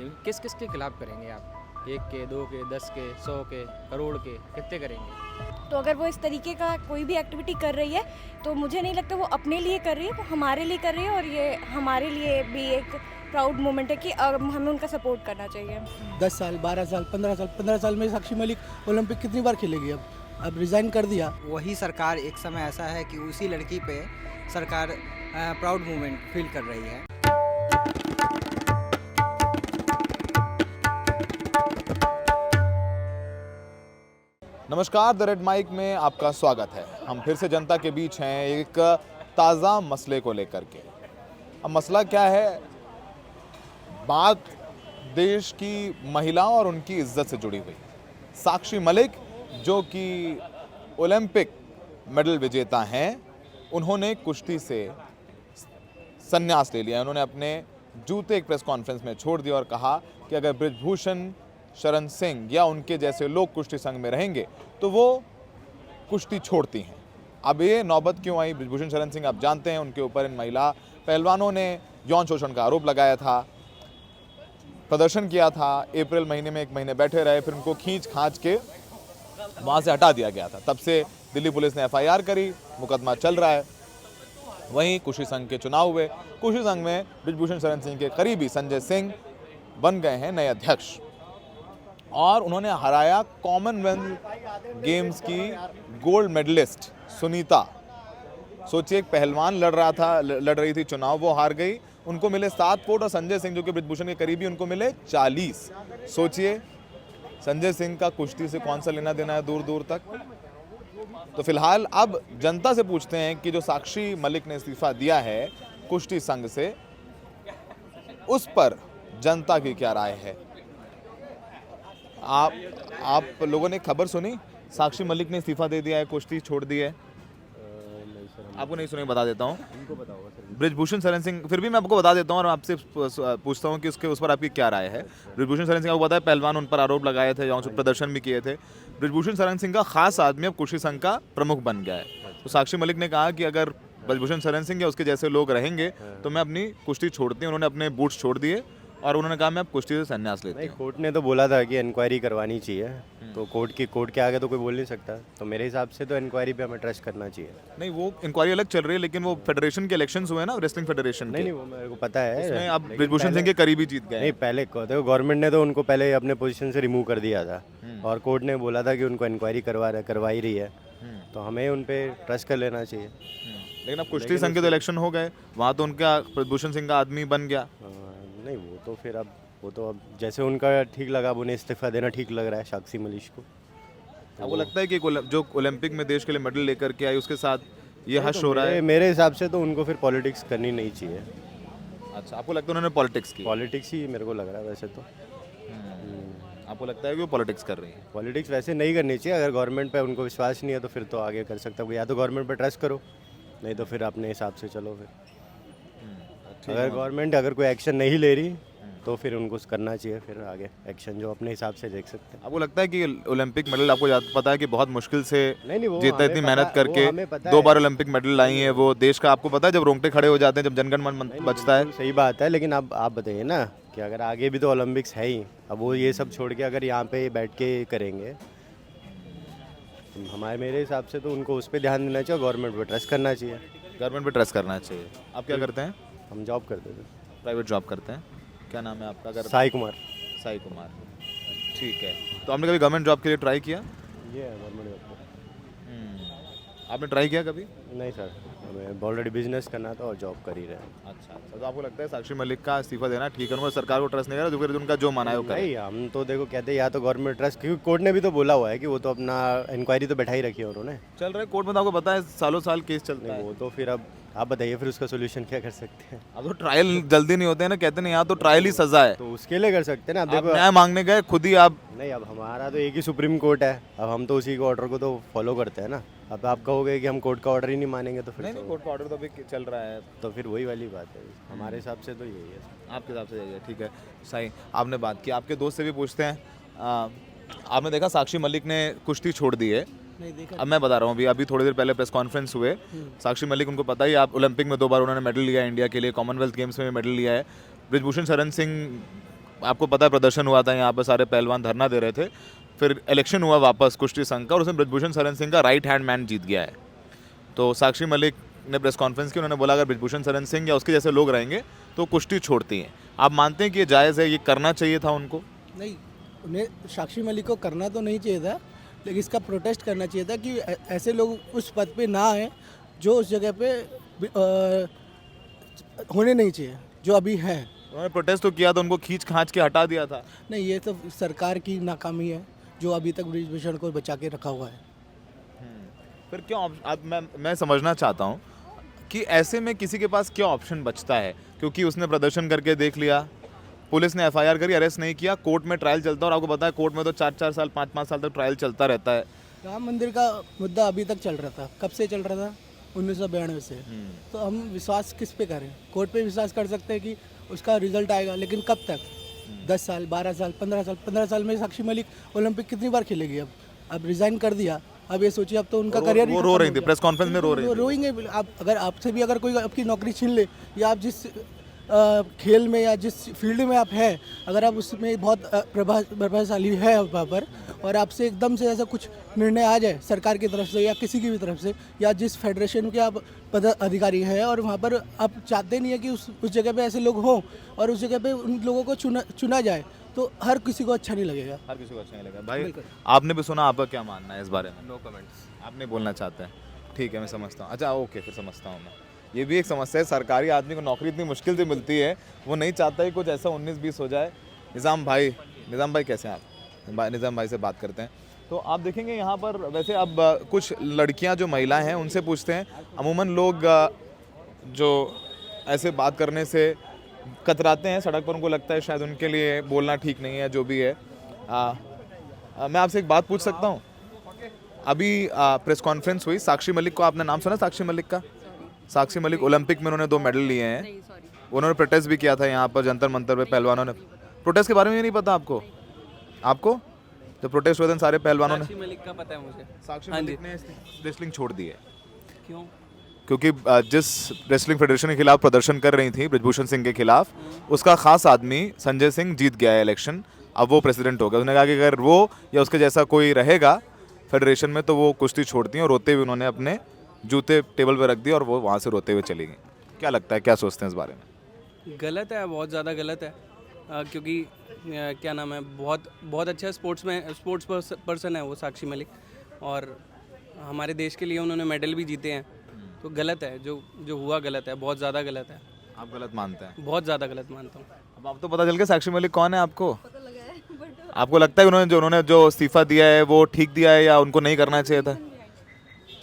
करेंगे, किस किस के खिलाफ करेंगे आप? 1 के, 2 के, 10 के, 100 के, करोड़ के, कितने करेंगे? तो अगर वो इस तरीके का कोई भी एक्टिविटी कर रही है तो मुझे नहीं लगता वो अपने लिए कर रही है, वो हमारे लिए कर रही है और ये हमारे लिए भी एक प्राउड मोमेंट है कि हमें उनका सपोर्ट करना चाहिए। 10 साल 12 साल 15 साल में साक्षी मलिक ओलंपिक कितनी बार खेलेगी? अब रिज़ाइन कर दिया। वही सरकार एक समय ऐसा है कि उसी लड़की पे सरकार प्राउड मोमेंट फील कर रही है। नमस्कार, द रेड माइक में आपका स्वागत है। हम फिर से जनता के बीच हैं एक ताज़ा मसले को लेकर के। अब मसला क्या है? बात देश की महिलाओं और उनकी इज्जत से जुड़ी हुई। साक्षी मलिक जो कि ओलंपिक मेडल विजेता हैं, उन्होंने कुश्ती से संन्यास ले लिया। उन्होंने अपने जूते एक प्रेस कॉन्फ्रेंस में छोड़ दिया और कहा कि अगर बृजभूषण शरण सिंह या उनके जैसे लोग कुश्ती संघ में रहेंगे तो वो कुश्ती छोड़ती हैं। अब ये नौबत क्यों आई? बृजभूषण शरण सिंह आप जानते हैं, उनके ऊपर इन महिला पहलवानों ने यौन शोषण का आरोप लगाया था, प्रदर्शन किया था। अप्रैल महीने में 1 महीने बैठे रहे, फिर उनको खींच खांच के वहाँ से हटा दिया गया था। तब से दिल्ली पुलिस ने FIR करी, मुकदमा चल रहा है। वहीं कुश्ती संघ के चुनाव हुए। कुश्ती संघ में बृजभूषण शरण सिंह के करीबी संजय सिंह बन गए हैं नए अध्यक्ष और उन्होंने हराया कॉमनवेल्थ गेम्स की गोल्ड मेडलिस्ट सुनीता। सोचिए, एक पहलवान लड़ रही थी चुनाव, वो हार गई, उनको मिले 7 वोट और संजय सिंह जो कि बृजभूषण के करीबी, उनको मिले 40। सोचिए, संजय सिंह का कुश्ती से कौन सा लेना देना है दूर दूर तक। तो फिलहाल अब जनता से पूछते हैं कि जो साक्षी मलिक ने इस्तीफा दिया है कुश्ती संघ से, उस पर जनता की क्या राय है। आप लोगों ने खबर सुनी? साक्षी मलिक ने इस्तीफा दे दिया है, कुश्ती छोड़ दी है। आपको नहीं सुनी, बता देता हूँ। बृजभूषण शरण सिंह, फिर भी मैं आपको बता देता हूँ और आपसे पूछता हूँ कि उस पर आपकी क्या राय है। बृजभूषण शरण सिंह, आपको पता है पहलवान उन पर आरोप लगाए थे, यौन प्रदर्शन भी किए थे। बृजभूषण शरण सिंह का खास आदमी अब कुश्ती संघ का प्रमुख बन गया है। तो साक्षी मलिक ने कहा कि अगर बृजभूषण शरण सिंह या उसके जैसे लोग रहेंगे तो मैं अपनी कुश्ती छोड़ती हूँ। उन्होंने अपने बूट्स छोड़ दिए और उन्होंने कहा मैं अब कुश्ती से संन्यास लेती हूँ। कोर्ट ने तो बोला था कि इंक्वायरी करवानी चाहिए, तो कोर्ट के आगे तो कोई बोल नहीं सकता। तो मेरे हिसाब से तो इंक्वायरी पे हमें ट्रस्ट करना चाहिए। नहीं, वो इंक्वायरी अलग चल रही है, लेकिन वो फेडरेशन के इलेक्शंस हुए ना, रेसलिंग फेडरेशन के। नहीं, वो मेरे को पता है। उसमें अब बृजभूषण सिंह के करीबी जीत गए। नहीं, पहले गवर्नमेंट ने तो उनको पहले अपने पोजीशन से रिमूव कर दिया था और कोर्ट ने बोला था कि उनको इंक्वायरी करवाई रही है, तो हमें उन पर ट्रस्ट कर लेना चाहिए। लेकिन अब कुश्ती संघ के तो इलेक्शन हो गए, वहाँ तो उनका बृजभूषण सिंह का आदमी बन गया। नहीं, वो तो अब जैसे उनका ठीक लगा, अब उन्हें इस्तीफा देना ठीक लग रहा है साक्षी मलिक को। आपको लगता है कि जो ओलंपिक में देश के लिए मेडल लेकर के आई, उसके साथ ये हश हो रहा है? मेरे हिसाब से तो उनको फिर पॉलिटिक्स करनी नहीं चाहिए। अच्छा, आपको लगता है उन्होंने पॉलिटिक्स की? पॉलिटिक्स ही मेरे को लग रहा है वैसे तो। आपको लगता है कि वो पॉलिटिक्स कर रही है? पॉलिटिक्स वैसे नहीं करनी चाहिए। अगर गवर्नमेंट पे उनको विश्वास नहीं है तो फिर तो आगे कर सकता है, या तो गवर्नमेंट पे ट्रस्ट करो, नहीं तो फिर अपने हिसाब से चलो। फिर अगर गवर्नमेंट कोई एक्शन नहीं ले रही तो फिर उनको करना चाहिए, फिर आगे एक्शन जो अपने हिसाब से देख सकते हैं। आपको लगता है कि ओलंपिक मेडल, आपको पता है कि बहुत मुश्किल से जीता, इतनी मेहनत करके 2 बार ओलंपिक मेडल लाई है वो देश का, आपको पता है जब रोंगटे खड़े हो जाते हैं, जब जनगण मन बचता है। सही बात है, लेकिन अब आप बताइए ना कि अगर आगे भी तो ओलंपिक्स है ही, अब वो ये सब छोड़ के अगर यहाँ पे बैठ के करेंगे, मेरे हिसाब से तो उनको उस पर ध्यान देना चाहिए, गवर्नमेंट पर ट्रस्ट करना चाहिए। गवर्नमेंट पे ट्रस्ट करना चाहिए। आप क्या करते हैं? हम जॉब करते थे। प्राइवेट जॉब करते हैं। क्या नाम है आपका? साई कुमार। साई कुमार, ठीक है। तो आपने कभी गवर्नमेंट जॉब के लिए ट्राई किया? ये है गवर्नमेंट जॉब। आपने ट्राई किया कभी? नहीं सर, हमें ऑलरेडी बिजनेस करना था और जॉब कर ही रहे हैं। अच्छा, तो आपको लगता है साक्षी मलिक का इस्तीफा देना ठीक है? उनको सरकार को ट्रस्ट नहीं कर रहा, उनका जो माना है वो करे? नहीं, हम तो देखो कहते हैं या तो गवर्नमेंट ट्रस्ट, क्योंकि कोर्ट ने भी तो बोला हुआ है कि वो तो अपना इंक्वायरी तो बैठा ही रखी है उन्होंने। चल रहा है कोर्ट में, तो आपको पता है सालों साल केस चलता है। वो तो फिर अब आप बताइए फिर उसका सोल्यूशन क्या कर सकते हैं? अब तो ट्रायल जल्दी नहीं होते हैं ना, कहते नहीं यहाँ तो ट्रायल ही सज़ा है, तो उसके लिए कर सकते हैं ना। आप न्याय मांगने गए खुद ही आप। नहीं, अब हमारा तो एक ही सुप्रीम कोर्ट है, अब हम तो उसी के ऑर्डर को तो फॉलो करते हैं ना। अब आप कहोगे कि हम कोर्ट का ऑर्डर ही नहीं मानेंगे तो फिर नहीं, कोर्ट का ऑर्डर तो अभी चल रहा है, तो फिर वही वाली बात है। हमारे हिसाब से तो यही है। आपके हिसाब से यही है, ठीक है। सही, आपने बात की। आपके दोस्त से भी पूछते हैं। आपने देखा साक्षी मलिक ने कुश्ती छोड़ दी है? अब मैं बता रहा हूँ, अभी थोड़ी देर पहले प्रेस कॉन्फ्रेंस हुए। साक्षी मलिक, उनको पता ही, आप ओलंपिक में 2 बार उन्होंने मेडल लिया है इंडिया के लिए, कॉमनवेल्थ गेम्स में मेडल लिया है। बृजभूषण शरण सिंह आपको पता है प्रदर्शन हुआ था यहाँ पर, सारे पहलवान धरना दे रहे थे, फिर इलेक्शन हुआ वापस कुश्ती संघ का और उसमें ब्रिजभूषण शरण सिंह का राइट हैंड मैन जीत गया है। तो साक्षी मलिक ने प्रेस कॉन्फ्रेंस की, उन्होंने बोला अगर ब्रिजभूषण शरण सिंह या उसके जैसे लोग रहेंगे तो कुश्ती छोड़ती हैं। आप मानते हैं कि ये जायज़ है, ये करना चाहिए था उनको? नहीं, उन्हें साक्षी मलिक को करना तो नहीं चाहिए था, लेकिन इसका प्रोटेस्ट करना चाहिए था कि ऐसे लोग उस पद पे ना आए जो उस जगह पे होने नहीं चाहिए, जो अभी हैं। उन्होंने प्रोटेस्ट तो किया था, उनको खींच खांच के हटा दिया था। नहीं, ये तो सरकार की नाकामी है जो अभी तक ब्रिजभूषण को बचा के रखा हुआ है। फिर क्यों अब मैं समझना चाहता हूँ कि ऐसे में किसी के पास क्या ऑप्शन बचता है, क्योंकि उसने प्रदर्शन करके देख लिया, पुलिस ने एफआईआर करी, अरेस्ट नहीं किया, कोर्ट में ट्रायल चलता है और आपको पता है कोर्ट में तो 4-4 साल 5-5 साल तक ट्रायल चलता रहता है। राम मंदिर का मुद्दा अभी तक चल रहा था, कब से चल रहा था? 1992 से। तो हम विश्वास किस पे करें? कोर्ट पे विश्वास कर सकते हैं कि उसका रिजल्ट आएगा, लेकिन कब तक? 10 साल, 12 साल, 15 साल। 15 साल में साक्षी मलिक ओलंपिक कितनी बार खेलेगी? अब रिजाइन कर दिया, अब ये सोचिए अब तो उनका करियर वो रो रही थी प्रेस कॉन्फ्रेंस में, रो रही थी। रोएंगे आप, अगर आपसे भी अगर कोई आपकी नौकरी छीन ले, या आप जिस खेल में या जिस फील्ड में आप हैं, अगर आप उसमें बहुत प्रभावशाली है वहाँ पर, और आपसे एकदम से ऐसा कुछ निर्णय आ जाए सरकार की तरफ से या किसी की भी तरफ से, या जिस फेडरेशन के आप पदाधिकारी हैं और वहाँ पर आप चाहते नहीं है कि उस जगह पे ऐसे लोग हों और उस जगह पे उन लोगों को चुना जाए, तो हर किसी को अच्छा नहीं लगेगा। हर किसी को अच्छा नहीं लगेगा। भाई आपने भी सुना, आपका क्या मानना है इस बारे में? No comments. आप नहीं बोलना चाहते हैं, ठीक है, मैं समझता हूँ। अच्छा ओके, फिर समझता हूँ मैं। ये भी एक समस्या है, सरकारी आदमी को नौकरी इतनी मुश्किल से मिलती है, वो नहीं चाहता कि कुछ ऐसा 19-20 हो जाए। निज़ाम भाई कैसे हैं आप? निज़ाम भाई से बात करते हैं। तो आप देखेंगे यहाँ पर वैसे अब कुछ लड़कियाँ जो महिलाएं हैं उनसे पूछते हैं, अमूमन लोग जो ऐसे बात करने से कतराते हैं सड़क पर, उनको लगता है शायद उनके लिए बोलना ठीक नहीं है, जो भी है। मैं आपसे एक बात पूछ सकता हूँ? अभी प्रेस कॉन्फ्रेंस हुई, साक्षी मलिक को आपने नाम सुना? साक्षी मलिक का? साक्षी मलिक ओलंपिक में उन्होंने 2 मेडल लिए हैं, उन्होंने प्रोटेस्ट भी किया था यहाँ पर जंतर मंतर पे, पहलवानों ने। प्रोटेस्ट के बारे में नहीं पता आपको? तो प्रोटेस्ट हुए थे सारे पहलवानों ने। साक्षी मलिक का पता है मुझे। साक्षी मलिक ने रेसलिंग छोड़ दी है। क्यों? क्योंकि जिस रेसलिंग फेडरेशन के खिलाफ प्रदर्शन कर रही थी ब्रिजभूषण सिंह के खिलाफ, उसका खास आदमी संजय सिंह जीत गया है इलेक्शन, अब वो प्रेसिडेंट हो गया। उसने कहा कि अगर वो या उसके जैसा कोई रहेगा फेडरेशन में तो वो कुश्ती छोड़ती हैं, और रोते हुए उन्होंने अपने जूते टेबल पर रख दिए और वो वहाँ से रोते हुए चली गई। क्या लगता है, क्या सोचते हैं इस बारे में? गलत है, बहुत ज़्यादा गलत है, क्योंकि क्या नाम है, बहुत अच्छा स्पोर्ट्स पर्सन है वो साक्षी मलिक, और हमारे देश के लिए उन्होंने मेडल भी जीते हैं। तो गलत है, जो हुआ गलत है, बहुत ज़्यादा गलत है। आप गलत मानते हैं? बहुत ज़्यादा गलत मानता हूँ। अब आप तो पता चल गया साक्षी मलिक कौन है आपको? आपको लगता है उन्होंने जो इस्तीफा दिया है वो ठीक दिया है या उनको नहीं करना चाहिए था?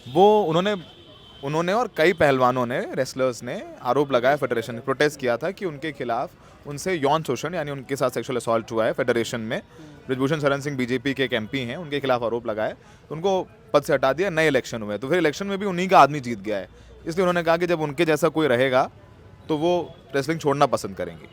वो उन्होंने और कई पहलवानों ने, रेसलर्स ने आरोप लगाया, फेडरेशन ने प्रोटेस्ट किया था कि उनके खिलाफ उनसे यौन शोषण यानी उनके साथ सेक्सुअल असॉल्ट हुआ है फेडरेशन में। ब्रिजभूषण शरण सिंह बीजेपी के एक एमपी हैं, उनके खिलाफ आरोप लगाए, तो उनको पद से हटा दिया। नए इलेक्शन हुए तो फिर इलेक्शन में भी उन्हीं का आदमी जीत गया है, इसलिए उन्होंने कहा कि जब उनके जैसा कोई रहेगा तो वो रेसलिंग छोड़ना पसंद करेंगी।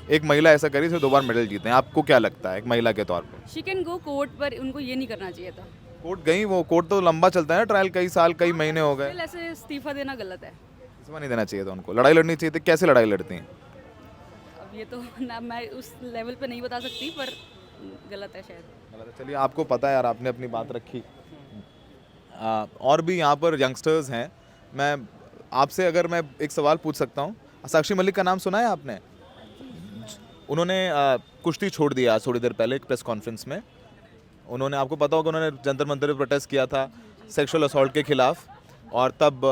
एक महिला ऐसा करी, सिर्फ 2 बार मेडल जीते हैं। आपको क्या लगता है एक महिला के तौर पर? शी कैन गो कोर्ट, पर उनको ये नहीं करना चाहिए था। कोर्ट गई, वो कोर्ट तो लंबा चलता है ना, ट्रायल कई साल कई महीने हो गए। ऐसे इस्तीफा देना गलत है। इस्तीफा नहीं देना चाहिए था उनको, लड़ाई लड़नी चाहिए थी। कैसे लड़ाई लड़ती हैं? अब ये तो ना मैं उस लेवल पे नहीं बता सकती, पर गलत है शायद। गलत है। चलिए, आपको पता है यार, आपने अपनी बात रखी। और भी यहाँ पर यंगस्टर्स हैं, मैं आपसे अगर मैं एक सवाल पूछ सकता हूँ, साक्षी मलिक का नाम सुना है आपने? उन्होंने कुश्ती छोड़ दिया आज थोड़ी देर पहले एक प्रेस कॉन्फ्रेंस में। उन्होंने, आपको पता होगा, उन्होंने जंतर मंतर पर प्रोटेस्ट किया था सेक्सुअल असॉल्ट के खिलाफ, और तब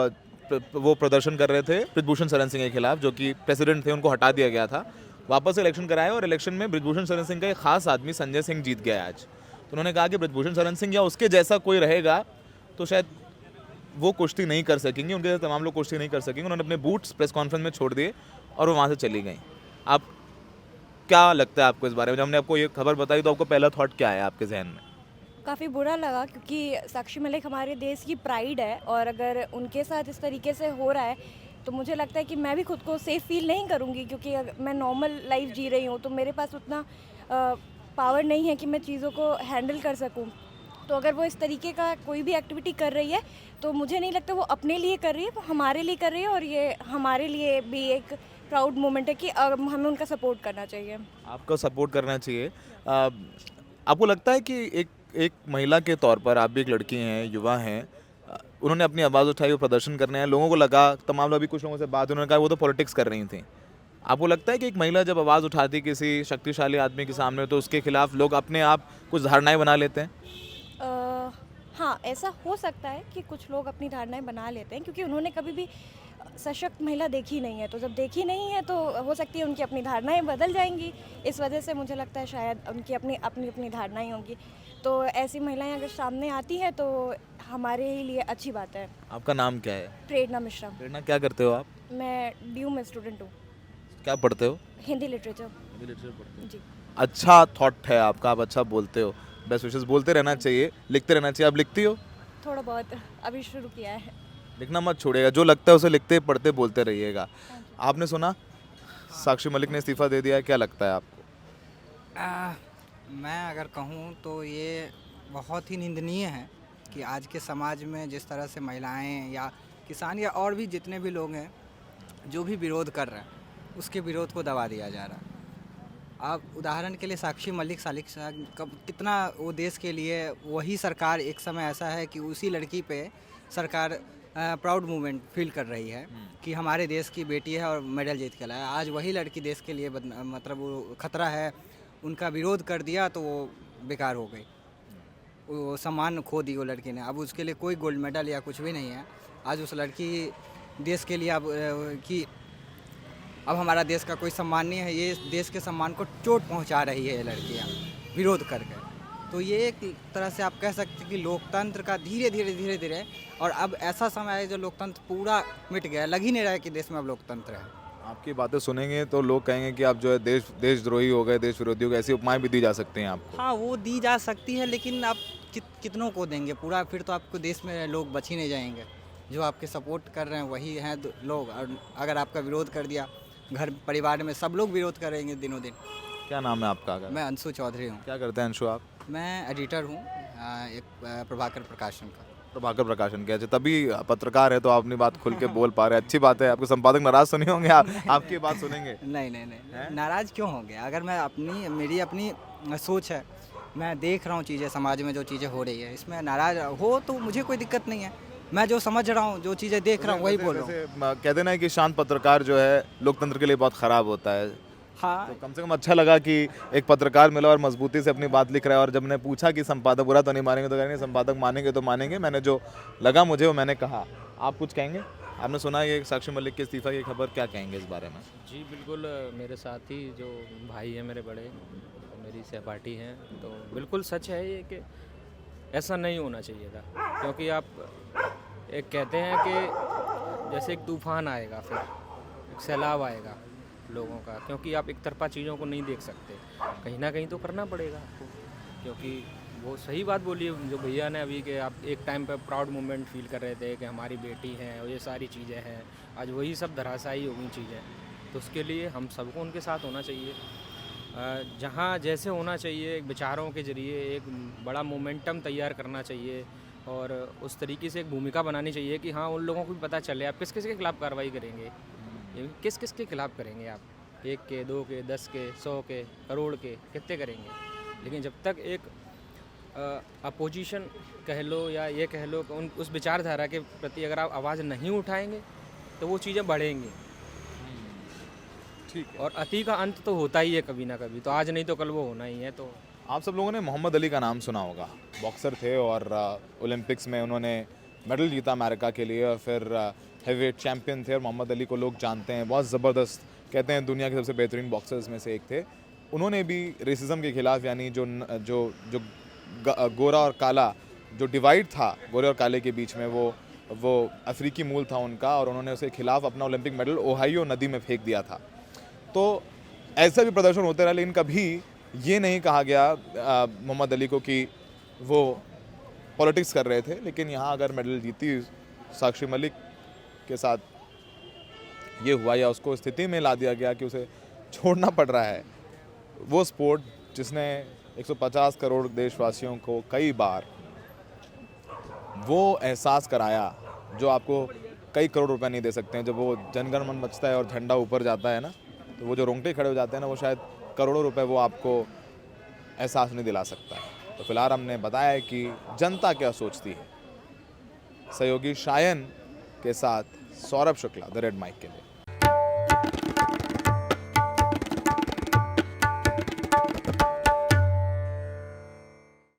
वो प्रदर्शन कर रहे थे ब्रिजभूषण शरण सिंह के खिलाफ, जो कि प्रेसिडेंट थे, उनको हटा दिया गया था। वापस इलेक्शन कराया और इलेक्शन में ब्रिजभूषण शरण सिंह का एक खास आदमी संजय सिंह जीत गया है आज। तो उन्होंने कहा कि ब्रिजभूषण शरण सिंह या उसके जैसा कोई रहेगा तो शायद वो कुश्ती नहीं कर सकेंगे, उनके जैसे तमाम लोग कुश्ती नहीं कर सकेंगे। उन्होंने अपने बूट्स प्रेस कॉन्फ्रेंस में छोड़ दिए और वो वहाँ से चली गई। आप क्या लगता है आपको इस बारे में? जब हमने आपको ये खबर बताई तो आपको पहला थॉट क्या है आपके जहन में? काफ़ी बुरा लगा, क्योंकि साक्षी मलिक हमारे देश की प्राइड है, और अगर उनके साथ इस तरीके से हो रहा है तो मुझे लगता है कि मैं भी खुद को सेफ़ फील नहीं करूँगी, क्योंकि मैं नॉर्मल लाइफ जी रही हूँ तो मेरे पास उतना पावर नहीं है कि मैं चीज़ों को हैंडल कर सकूँ। तो अगर वो इस तरीके का कोई भी एक्टिविटी कर रही है तो मुझे नहीं लगता वो अपने लिए कर रही है, वो हमारे लिए कर रही है, और ये हमारे लिए भी एक प्राउड मोमेंट है कि हमें उनका सपोर्ट करना चाहिए। आपको सपोर्ट करना चाहिए। आपको लगता है कि एक महिला के तौर पर आप भी एक लड़की हैं, युवा हैं, उन्होंने अपनी आवाज़ उठाई, वो प्रदर्शन करने हैं, लोगों को लगा, तमाम लोग, अभी कुछ लोगों से बात, उन्होंने कहा वो तो पॉलिटिक्स कर रही थी। आपको लगता है कि एक महिला जब आवाज़ उठाती किसी शक्तिशाली आदमी के सामने तो उसके खिलाफ लोग अपने आप कुछ धारणाएं बना लेते हैं? हाँ, ऐसा हो सकता है कि कुछ लोग अपनी धारणाएं बना लेते हैं, क्योंकि उन्होंने कभी भी सशक्त महिला देखी नहीं है। तो जब देखी नहीं है तो हो सकती है उनकी अपनी धारणाएं बदल जाएंगी। इस वजह से मुझे लगता है शायद उनकी अपनी अपनी अपनी धारणाएं होंगी। तो ऐसी महिलाएं अगर सामने आती हैं तो हमारे ही लिए अच्छी बात है। आपका नाम क्या है? प्रेरणा मिश्रा। प्रेरणा, क्या करते हो आप? मैं ड्यू में स्टूडेंट हूँ, क्या पढ़ते हो? हिंदी लिटरेचर। जी। अच्छा थॉट है आपका, आप अच्छा बोलते हो। बेस्ट विशेस, बोलते रहना चाहिए, लिखते रहना चाहिए। आप लिखती हो? थोड़ा बहुत अभी शुरू किया है। लिखना मत छोड़िएगा, जो लगता है उसे लिखते पढ़ते बोलते रहिएगा। आपने सुना साक्षी मलिक ने इस्तीफा दे दिया है, क्या लगता है आपको? मैं अगर कहूँ तो ये बहुत ही निंदनीय है कि आज के समाज में जिस तरह से महिलाएं या किसान या और भी जितने भी लोग हैं जो भी विरोध कर रहे हैं उसके विरोध को दबा दिया जा रहा है। आप उदाहरण के लिए साक्षी मलिक कब कितना वो देश के लिए, वही सरकार, एक समय ऐसा है कि उसी लड़की पे सरकार प्राउड मूवमेंट फील कर रही है कि हमारे देश की बेटी है और मेडल जीत के लाया। आज वही लड़की देश के लिए मतलब वो खतरा है, उनका विरोध कर दिया तो वो बेकार हो गई, वो सम्मान खो दी वो लड़की ने। अब उसके लिए कोई गोल्ड मेडल या कुछ भी नहीं है। आज उस लड़की देश के लिए अब कि अब हमारा देश का कोई सम्मान नहीं है, ये देश के सम्मान को चोट पहुंचा रही है ये लड़कियां विरोध करके। तो ये एक तरह से आप कह सकते हैं कि लोकतंत्र का धीरे धीरे और अब ऐसा समय है जो लोकतंत्र पूरा मिट गया, लग ही नहीं रहा है कि देश में अब लोकतंत्र है। आपकी बातें सुनेंगे तो लोग कहेंगे कि आप जो है देशद्रोही हो गए, देश विरोधी हो गए, ऐसी उपमाएं भी दी जा सकती हैं आपको। हाँ, वो दी जा सकती है, लेकिन आप कितनों को देंगे पूरा? फिर तो आपको देश में लोग बच ही नहीं जाएंगे। जो आपके सपोर्ट कर रहे हैं वही हैं लोग, और अगर आपका विरोध कर दिया, घर परिवार में सब लोग विरोध करेंगे दिनों दिन। क्या नाम है आपका? मैं अंशु चौधरी हूँ। क्या करते हैं अंशु आप? मैं एडिटर हूँ एक प्रभाकर प्रकाशन का। प्रभाकर प्रकाशन के, अच्छा, तभी पत्रकार है तो आप अपनी बात खुल के बोल पा रहे हैं, अच्छी बात है। आपके संपादक नाराज तो नहीं होंगे? आपकी बात सुनेंगे? नहीं, नाराज क्यों होंगे? अगर मैं मेरी अपनी सोच है, मैं देख रहा हूँ चीज़ें, समाज में जो चीज़ें हो रही है, इसमें नाराज हो तो मुझे कोई दिक्कत नहीं है। मैं जो समझ रहा हूँ, जो चीज़ें देख रहा हूँ वही बोल रहा हूँ। कहते ना कि शांत पत्रकार जो है लोकतंत्र के लिए बहुत खराब होता है। हाँ, तो कम से कम अच्छा लगा कि एक पत्रकार मिला और मजबूती से अपनी बात लिख रहा है। और जब मैंने पूछा कि संपादक बुरा तो नहीं मानेंगे, तो कहेंगे संपादक मानेंगे तो मानेंगे। मैंने जो लगा मुझे वो मैंने कहा। आप कुछ कहेंगे? आपने सुना ये साक्षी मलिक के इस्तीफा की खबर, क्या कहेंगे इस बारे में? जी बिल्कुल, मेरे साथ ही जो भाई हैं मेरे बड़े, मेरी सहपाठी हैं, तो बिल्कुल सच है ये कि ऐसा नहीं होना चाहिए था। क्योंकि आप एक कहते हैं कि जैसे एक तूफान आएगा, फिर एक सैलाब आएगा लोगों का, क्योंकि आप एक तरफा चीज़ों को नहीं देख सकते, कहीं ना कहीं तो करना पड़ेगा आपको। क्योंकि वो सही बात बोली है जो भैया ने अभी, कि आप एक टाइम पे प्राउड मोमेंट फील कर रहे थे कि हमारी बेटी हैं और ये सारी चीज़ें हैं, आज वही सब धराशायी हो गई चीज़ें। तो उसके लिए हम सबको उनके साथ होना चाहिए, जहाँ जैसे होना चाहिए, विचारों के ज़रिए एक बड़ा मोमेंटम तैयार करना चाहिए और उस तरीके से एक भूमिका बनानी चाहिए कि हाँ, उन लोगों को भी पता चले आप किस किस के खिलाफ़ कार्रवाई करेंगे, किस किस के खिलाफ़ करेंगे आप। 1 के, 2 के, 10 के, 100 के, करोड़ के, कितने करेंगे। लेकिन जब तक एक अपोजिशन कह लो या ये कह लो कि उस विचारधारा के प्रति अगर आप आवाज़ नहीं उठाएंगे तो वो चीज़ें बढ़ेंगी। ठीक है। और अति का अंत तो होता ही है कभी ना कभी, तो आज नहीं तो कल वो होना ही है। तो आप सब लोगों ने मोहम्मद अली का नाम सुना होगा, बॉक्सर थे और ओलंपिक्स में उन्होंने मेडल जीता अमेरिका के लिए, और फिर हेवीवेट चैंपियन थे। और मोहम्मद अली को लोग जानते हैं, बहुत ज़बरदस्त, कहते हैं दुनिया के सबसे बेहतरीन बॉक्सर्स में से एक थे। उन्होंने भी रेसिज्म के खिलाफ, यानी जो गोरा और काला जो डिवाइड था गोरे और काले के बीच में, वो अफ्रीकी मूल था उनका, और उन्होंने उसके खिलाफ अपना ओलंपिक मेडल ओहायो नदी में फेंक दिया था। तो ऐसा भी प्रदर्शन होते रहा, लेकिन कभी ये नहीं कहा गया मोहम्मद अली को कि वो पॉलिटिक्स कर रहे थे। लेकिन यहाँ अगर मेडल जीती साक्षी मलिक के साथ ये हुआ, या उसको स्थिति में ला दिया गया कि उसे छोड़ना पड़ रहा है, वो स्पोर्ट जिसने 150 करोड़ देशवासियों को कई बार वो एहसास कराया जो आपको कई करोड़ रुपए नहीं दे सकते हैं। जब वो जनगण मन बजता है और झंडा ऊपर जाता है ना, तो वो जो रोंगटे खड़े हो जाते हैं ना, वो शायद करोड़ों रुपए वो आपको एहसास नहीं दिला सकता है। तो फिलहाल हमने बताया है कि जनता क्या सोचती है। सहयोगी शायन के साथ Saurabh Shukla, the Red Mike के लिए।